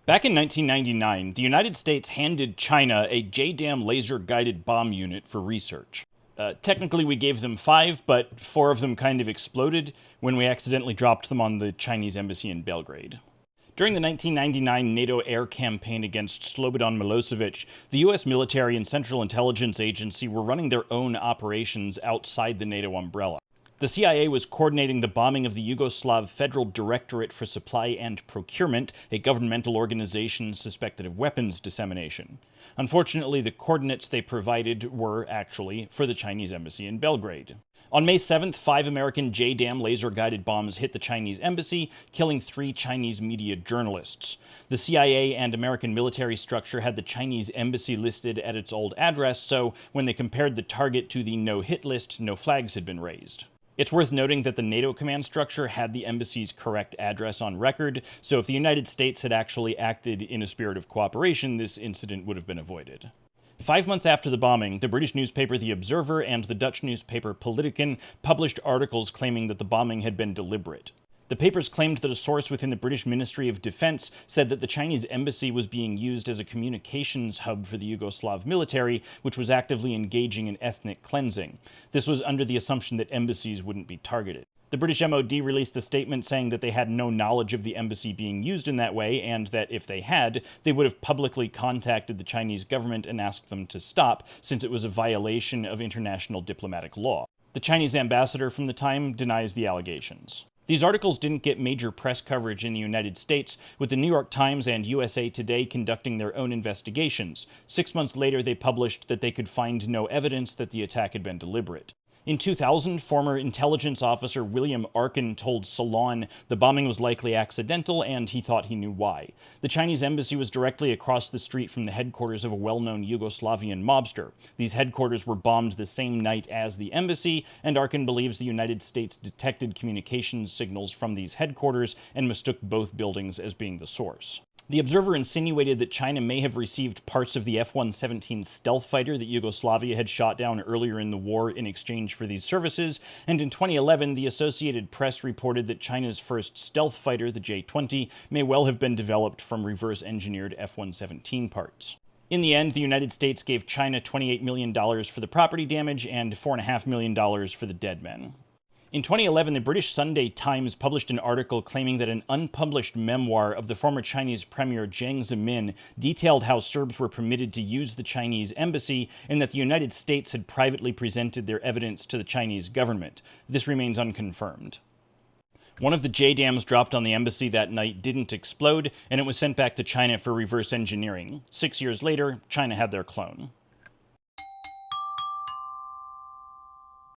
Back in 1999, the United States handed China a JDAM laser-guided bomb unit for research. Technically, we gave them 5, but 4 of them kind of exploded when we accidentally dropped them on the Chinese embassy in Belgrade. During the 1999 NATO air campaign against Slobodan Milosevic, the US military and Central Intelligence Agency were running their own operations outside the NATO umbrella. The CIA was coordinating the bombing of the Yugoslav Federal Directorate for Supply and Procurement, a governmental organization suspected of weapons dissemination. Unfortunately, the coordinates they provided were actually for the Chinese embassy in Belgrade. On May 7th, 5 American JDAM laser-guided bombs hit the Chinese embassy, killing 3 Chinese media journalists. The CIA and American military structure had the Chinese embassy listed at its old address, so when they compared the target to the no-hit list, no flags had been raised. It's worth noting that the NATO command structure had the embassy's correct address on record, so if the United States had actually acted in a spirit of cooperation, this incident would have been avoided. 5 months after the bombing, the British newspaper The Observer and the Dutch newspaper Politiken published articles claiming that the bombing had been deliberate. The papers claimed that a source within the British Ministry of Defense said that the Chinese embassy was being used as a communications hub for the Yugoslav military, which was actively engaging in ethnic cleansing. This was under the assumption that embassies wouldn't be targeted. The British MOD released a statement saying that they had no knowledge of the embassy being used in that way, and that if they had, they would have publicly contacted the Chinese government and asked them to stop, since it was a violation of international diplomatic law. The Chinese ambassador from the time denies the allegations. These articles didn't get major press coverage in the United States, with the New York Times and USA Today conducting their own investigations. 6 months later, they published that they could find no evidence that the attack had been deliberate. In 2000, former intelligence officer William Arkin told Salon the bombing was likely accidental, and he thought he knew why. The Chinese embassy was directly across the street from the headquarters of a well-known Yugoslavian mobster. These headquarters were bombed the same night as the embassy, and Arkin believes the United States detected communications signals from these headquarters and mistook both buildings as being the source. The Observer insinuated that China may have received parts of the F-117 stealth fighter that Yugoslavia had shot down earlier in the war in exchange for these services, and in 2011, the Associated Press reported that China's first stealth fighter, the J-20, may well have been developed from reverse-engineered F-117 parts. In the end, the United States gave China $28 million for the property damage and $4.5 million for the dead men. In 2011, the British Sunday Times published an article claiming that an unpublished memoir of the former Chinese Premier Jiang Zemin detailed how Serbs were permitted to use the Chinese embassy and that the United States had privately presented their evidence to the Chinese government. This remains unconfirmed. One of the JDAMs dropped on the embassy that night didn't explode, and it was sent back to China for reverse engineering. 6 years later, China had their clone.